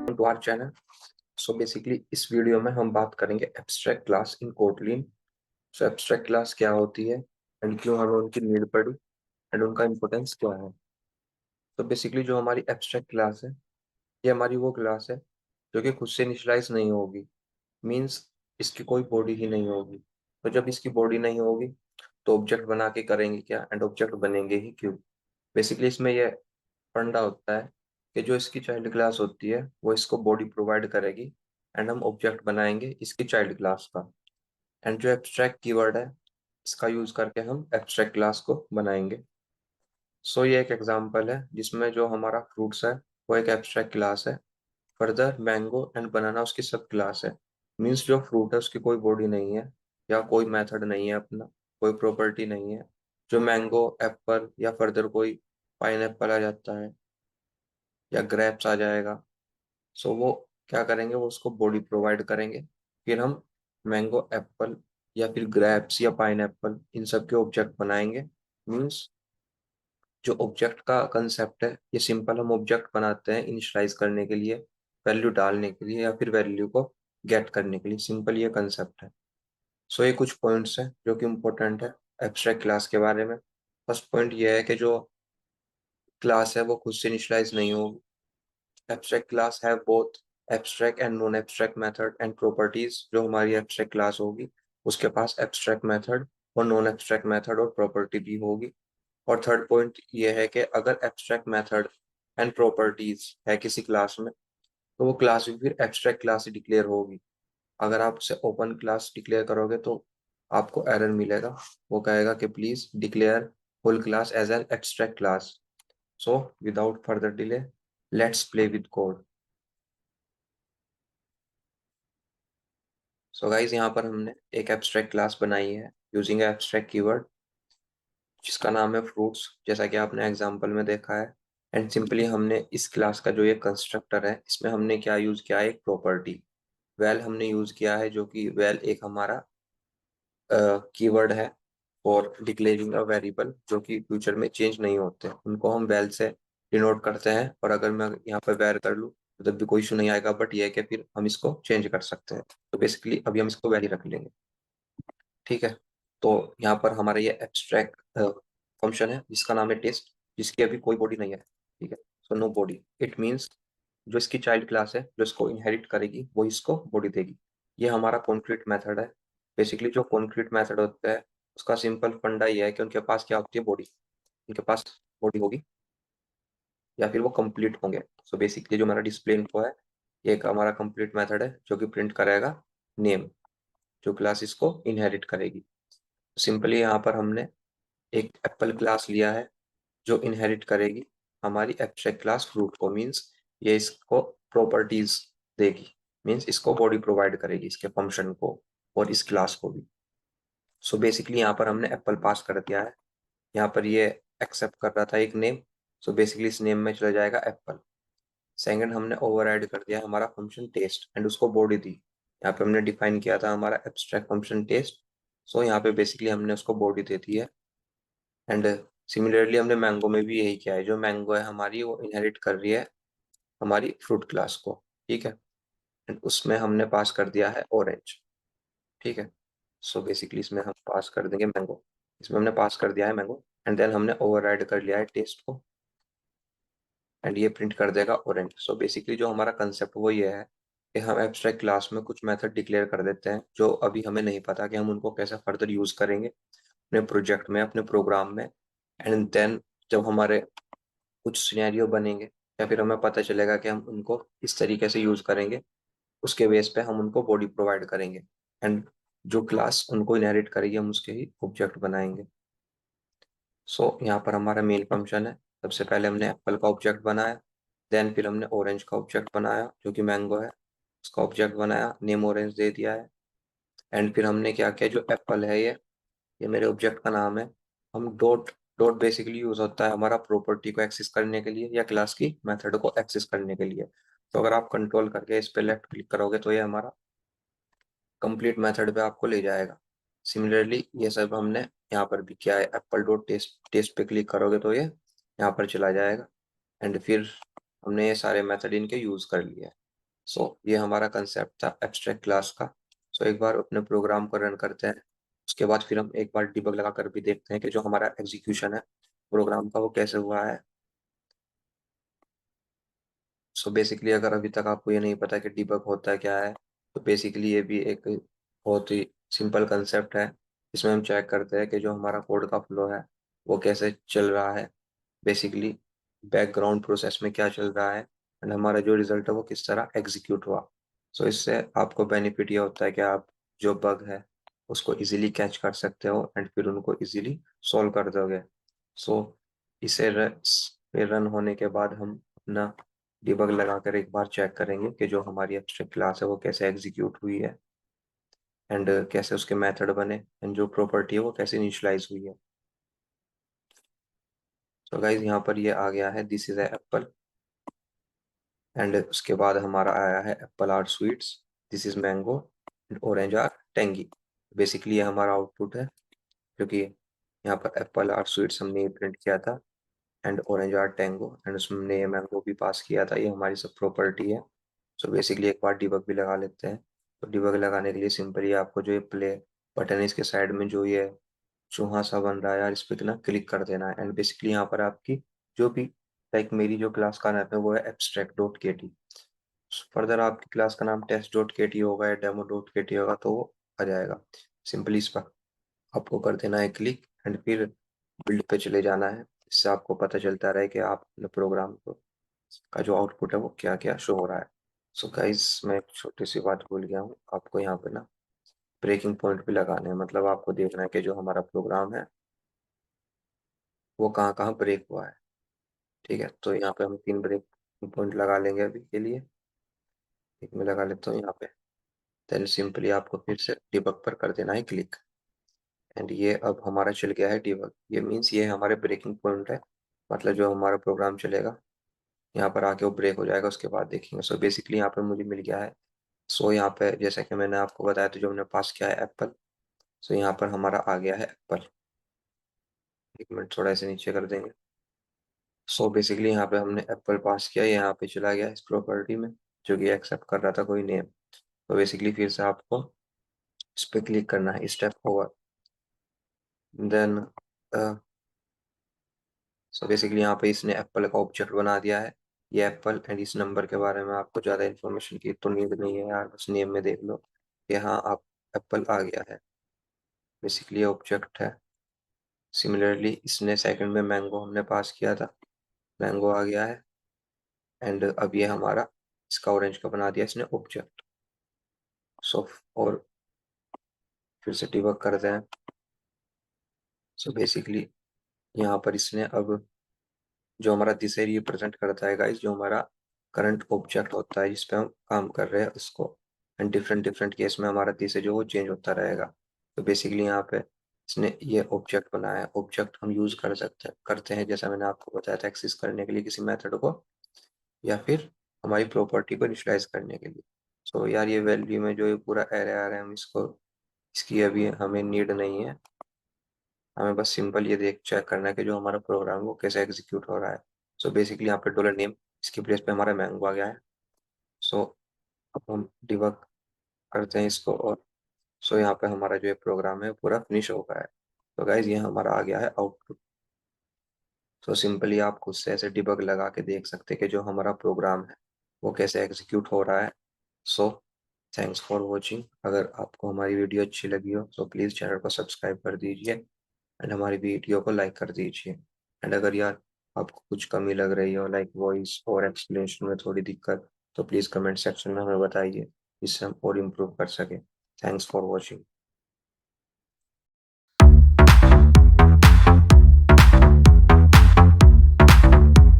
To our channel. So basically इस video में हम बात करेंगे abstract class in Kotlin. So abstract class क्या होती है एंड क्यों हमें उनकी नीड पड़ी एंड उनका इम्पोर्टेंस क्या है। तो बेसिकली जो हमारी एब्स्ट्रैक्ट क्लास है, ये हमारी वो क्लास है जो कि खुद से इनिशियलाइज नहीं होगी। मीन्स इसकी कोई बॉडी ही नहीं होगी। तो जब इसकी बॉडी नहीं होगी तो ऑब्जेक्ट बना के करेंगे क्या एंड ऑब्जेक्ट बनेंगे ही क्यों। बेसिकली इसमें यह फंडा होता है कि जो इसकी चाइल्ड क्लास होती है वो इसको बॉडी प्रोवाइड करेगी एंड हम ऑब्जेक्ट बनाएंगे इसकी चाइल्ड क्लास का। एंड जो एब्स्ट्रैक्ट कीवर्ड है, इसका यूज करके हम एब्स्ट्रैक्ट क्लास को बनाएंगे। सो ये एक एग्जांपल है जिसमें जो हमारा फ्रूट्स है वो एक एब्स्ट्रैक्ट क्लास है। फर्दर मैंगो एंड बनाना उसकी सब क्लास है। मीन्स जो फ्रूट है उसकी कोई बॉडी नहीं है या कोई मेथड नहीं है, अपना कोई प्रॉपर्टी नहीं है। जो मैंगो, एप्पल या फर्दर कोई पाइन एप्पल आ जाता है या ग्रेप्स आ जाएगा, सो वो क्या करेंगे, वो उसको बॉडी प्रोवाइड करेंगे। फिर हम मैंगो, एप्पल या फिर ग्रेप्स या पाइन एप्पल इन सब के ऑब्जेक्ट बनाएंगे। मीन्स जो ऑब्जेक्ट का कंसेप्ट है, ये सिंपल हम ऑब्जेक्ट बनाते हैं इनिशियलाइज करने के लिए, वैल्यू डालने के लिए या फिर वैल्यू को गेट करने के लिए। सिंपल ये कंसेप्ट है। सो ये कुछ पॉइंट्स हैं जो कि इम्पोर्टेंट है एब्स्ट्रैक्ट क्लास के बारे में। फर्स्ट पॉइंट ये है कि जो क्लास है वो खुद से इनिशियलाइज नहीं होगी। एब्स्ट्रैक्ट क्लास है both abstract and non abstract method and properties. जो हमारी एब्स्ट्रैक्ट क्लास होगी उसके पास एब्स्ट्रैक्ट मेथड और नॉन एब्स्ट्रैक्ट मेथड और प्रॉपर्टी भी होगी। और थर्ड पॉइंट ये है कि अगर एब्स्ट्रैक्ट मेथड एंड प्रॉपर्टीज है किसी क्लास में तो वो क्लास भी फिर एब्स्ट्रैक्ट क्लास ही डिक्लेयर होगी। अगर आप उसे ओपन क्लास डिक्लेयर करोगे तो आपको एरर मिलेगा। वो कहेगा कि please declare full class as an abstract class. So without further delay, let's play with code. So guys, यहाँ पर हमने एक एब्स्ट्रैक्ट क्लास बनाई है यूजिंग एब्स्ट्रैक्ट कीवर्ड जिसका नाम है फ्रूट्स, जैसा कि आपने एग्जांपल में देखा है। एंड सिंपली हमने इस क्लास का जो ये कंस्ट्रक्टर है, इसमें हमने क्या यूज किया है, एक प्रॉपर्टी वेल हमने यूज किया है, जो कि वेल एक हमारा कीवर्ड है फॉर डिक्लेयरिंग अ वेरिएबल जो कि फ्यूचर में चेंज नहीं होते। उनको हम वेल से डिनोट करते हैं। और अगर मैं यहाँ पर वेर कर लूँ तो तब भी कोई इशू नहीं आएगा, बट ये है कि फिर हम इसको चेंज कर सकते हैं। तो बेसिकली अभी हम इसको वैल ही रख लेंगे। ठीक है। तो यहाँ पर हमारा ये एब्स्ट्रैक्ट फंक्शन है जिसका नाम है टेस्ट, जिसकी अभी कोई बॉडी नहीं है। ठीक है। So no body, it means जो इसकी चाइल्ड क्लास है जो इसको इनहेरिट करेगी वो इसको बॉडी देगी। ये हमारा कॉन्क्रीट मेथड है। बेसिकली जो कॉन्क्रीट मेथड होता है उसका सिंपल फंडा ये है कि उनके पास क्या होती है, बॉडी। उनके पास बॉडी होगी या फिर वो कंप्लीट होंगे। सो बेसिकली जो हमारा डिस्प्ले इन्फो है, ये एक हमारा कंप्लीट मेथड है जो कि प्रिंट करेगा नेम, जो क्लास इसको इनहेरिट करेगी। सिंपली यहाँ पर हमने एक एप्पल क्लास लिया है जो इनहेरिट करेगी हमारी एब्स्ट्रैक्ट क्लास फ्रूट को। मीन्स ये इसको प्रॉपर्टीज देगी, मीन्स इसको बॉडी प्रोवाइड करेगी इसके फंक्शन को और इस क्लास को भी। सो बेसिकली यहाँ पर हमने एप्पल पास कर दिया है। यहाँ पर ये एक्सेप्ट कर रहा था एक नेम। सो बेसिकली इस नेम में चला जाएगा एप्पल। सेकंड, हमने ओवरराइड कर दिया हमारा फंक्शन टेस्ट एंड उसको बॉडी दी। यहाँ पे हमने डिफाइन किया था हमारा एब्स्ट्रैक्ट फंक्शन टेस्ट। सो यहाँ पे बेसिकली हमने उसको बॉडी दे दी है। एंड सिमिलरली हमने मैंगो में भी यही किया है। जो मैंगो है हमारी वो इनहेरिट कर रही है हमारी फ्रूट क्लास को। ठीक है। एंड उसमें हमने पास कर दिया है ऑरेंज। ठीक है। सो बेसिकली इसमें हम पास कर देंगे मैंगो। इसमें हमने पास कर दिया है मैंगो एंड देन हमने ओवरराइड कर लिया है टेस्ट को एंड ये प्रिंट कर देगा ऑरेंज। सो बेसिकली जो हमारा कंसेप्ट वो ये है कि हम एब्स्ट्रैक्ट क्लास में कुछ मेथड डिक्लेयर कर देते हैं जो अभी हमें नहीं पता कि हम उनको कैसे फर्दर यूज करेंगे अपने प्रोजेक्ट में, अपने प्रोग्राम में। एंड देन जब हमारे कुछ सिनेरियो बनेंगे या फिर हमें पता चलेगा कि हम उनको इस तरीके से यूज करेंगे, उसके बेस पे हम उनको बॉडी प्रोवाइड करेंगे एंड जो क्लास उनको इनहेरिट करेगी हम उसके ही ऑब्जेक्ट बनाएंगे। सो यहाँ पर हमारा मेन फंक्शन है। सबसे पहले हमने एप्पल का ऑब्जेक्ट बनाया, देन फिर हमने ऑरेंज का ऑब्जेक्ट बनाया जो कि मैंगो है, उसका ऑब्जेक्ट बनाया, नेम ऑरेंज दे दिया है। एंड फिर हमने क्या किया, जो एप्पल है ये मेरे ऑब्जेक्ट का नाम है। हम डॉट डॉट बेसिकली यूज होता है हमारा प्रॉपर्टी को एक्सेस करने के लिए या क्लास की मेथड को एक्सेस करने के लिए। तो अगर आप कंट्रोल करके इस पे लेफ्ट क्लिक करोगे तो ये हमारा कंप्लीट मेथड पे आपको ले जाएगा। सिमिलरली ये सब हमने यहाँ पर भी किया है। एप्पल डॉट टेस्ट टेस्ट पे क्लिक करोगे तो ये यहाँ पर चला जाएगा। एंड फिर हमने ये सारे मेथड इनके यूज कर लिए। ये हमारा कंसेप्ट था एब्स्ट्रैक्ट क्लास का। एक बार अपने प्रोग्राम को रन करते हैं, उसके बाद फिर हम एक बार डिबग लगा कर भी देखते हैं कि जो हमारा एग्जीक्यूशन है प्रोग्राम का वो कैसे हुआ है। बेसिकली अगर अभी तक आपको ये नहीं पता कि डिबग होता क्या है, तो बेसिकली ये भी एक बहुत ही सिंपल कंसेप्ट है। इसमें हम चेक करते हैं कि जो हमारा कोड का फ्लो है वो कैसे चल रहा है, बेसिकली बैकग्राउंड प्रोसेस में क्या चल रहा है, एंड हमारा जो रिजल्ट है वो किस तरह एग्जीक्यूट हुआ। इससे आपको बेनिफिट ये होता है कि आप जो बग है उसको इजीली कैच कर सकते हो एंड फिर उनको इजीली सॉल्व कर दोगे। सो इसे रन होने के बाद हम अपना डिबग लगाकर एक बार चेक करेंगे कि जो हमारी एब्स्ट्रैक्ट क्लास है वो कैसे एग्जीक्यूट हुई है एंड कैसे उसके मेथड बने एंड जो प्रॉपर्टी है वो कैसे इनिशियलाइज हुई है। गाइज यहाँ पर ये आ गया है दिस इज एप्पल, एंड उसके बाद हमारा आया है apple are sweets, this is mango and orange are tangy. Basically ये हमारा आउटपुट है, क्योंकि यहाँ पर एप्पल आर स्वीट्स हमने प्रिंट किया था and orange are tangy, and उसमें ये मैंगो भी पास किया था। ये हमारी सब प्रॉपर्टी है। बेसिकली एक बार डिबग भी लगा लेते हैं। डिबग लगाने के लिए सिंपली आपको जो ये प्ले बटन है इसके साइड में जो ये चूहा सा बन रहा है यार, इस पे ना क्लिक कर देना है, एंड बेसिकली यहाँ पर आपकी जो भी लाइक मेरी जो क्लास का नाम है वो है एब्स्ट्रैक्ट डॉट के टी। फर्दर आपकी क्लास का नाम टेस्ट डॉट के टी होगा या डेमो डॉट के टी होगा तो वो आ जाएगा। सिंपली इस पर आपको कर देना है क्लिक एंड फिर बिल्ड पे चले जाना है। इससे आपको पता चलता रहे कि आप अपने प्रोग्राम को का जो आउटपुट है वो क्या क्या शो हो रहा है। गाइस मैं एक छोटी सी बात भूल गया हूँ, आपको यहाँ पे ना ब्रेकिंग पॉइंट भी लगाने हैं। मतलब आपको देखना है कि जो हमारा प्रोग्राम है वो कहाँ कहाँ ब्रेक हुआ है। ठीक है, तो यहाँ पे हम 3 ब्रेक पॉइंट लगा लेंगे अभी के लिए। एक में लगा लेता हूँ यहाँ पे, देन सिंपली आपको फिर से डिबग पर कर देना है क्लिक, एंड ये अब हमारा चल गया है डिबग। ये मीन्स ये हमारे ब्रेकिंग पॉइंट है, मतलब जो हमारा प्रोग्राम चलेगा यहाँ पर आके वो ब्रेक हो जाएगा, उसके बाद देखेंगे। बेसिकली यहाँ पे मुझे मिल गया है। यहाँ पे जैसा कि मैंने आपको बताया तो जो हमने पास किया है एप्पल, यहाँ पर हमारा आ गया है एप्पल। एक मिनट थोड़ा ऐसे नीचे कर देंगे। बेसिकली यहाँ पे हमने एप्पल पास किया, ये यहाँ पे चला गया इस प्रॉपर्टी में जो कि एक्सेप्ट कर रहा था कोई नेम। बेसिकली फिर से आपको इस पे क्लिक करना है स्टेप ओवर, देन बेसिकली यहाँ पे इसने एप्पल का ऑब्जेक्ट बना दिया है। ये एप्पल एंड इस नंबर के बारे में आपको ज़्यादा इन्फॉर्मेशन की तो नीड नहीं है यार, बस नेम में देख लो कि हाँ आप एप्पल आ गया है। बेसिकली ऑब्जेक्ट है। सिमिलरली इसने सेकंड में मैंगो हमने पास किया था, मैंगो आ गया है, एंड अब ये हमारा इसका ऑरेंज का बना दिया इसने ऑब्जेक्ट। और फिर से डिबग करते हैं। बेसिकली यहाँ पर इसने अब जो हमारा दिस है रिप्रेजेंट करता है गाइस जो हमारा करंट ऑब्जेक्ट होता है जिस पे हम काम कर रहे हैं उसको, एंड डिफरेंट डिफरेंट केस में हमारा दिस है जो वो चेंज होता रहेगा। बेसिकली यहाँ पे इसने ये ऑब्जेक्ट बनाया है। ऑब्जेक्ट हम यूज कर सकते हैं करते हैं जैसा मैंने आपको बताया था, एक्सेस करने के लिए किसी मेथड को या फिर हमारी प्रॉपर्टी को इनिशियलाइज करने के लिए। यार ये वैल्यू में जो ये पूरा एरे आ रहा है हम इसको इसकी अभी हमें नीड नहीं है। हमें बस सिंपल ये देख चेक करना है कि जो हमारा प्रोग्राम है वो कैसे एग्जीक्यूट हो रहा है। बेसिकली यहाँ पे डॉलर नेम इसकी प्लेस पे हमारा मैंगो आ गया है। सो अब हम डिबग करते हैं इसको, और यहाँ पे हमारा जो ये प्रोग्राम है पूरा फिनिश हो गया है। गाइज ये हमारा आ गया है आउटपुट। सिंपली आप खुद से ऐसे डिबग लगा के देख सकते हैं कि जो हमारा प्रोग्राम है वो कैसे एग्जीक्यूट हो रहा है। So thanks for watching. अगर आपको हमारी वीडियो अच्छी लगी हो तो प्लीज़ चैनल को सब्सक्राइब कर दीजिए एंड हमारी वीडियो को लाइक कर दीजिए। एंड अगर यार आपको कुछ कमी लग रही हो लाइक वॉइस और एक्सप्लेनेशन में थोड़ी दिक्कत, तो प्लीज़ कमेंट सेक्शन में हमें बताइए जिससे हम और इम्प्रूव कर सकें। Thanks for watching.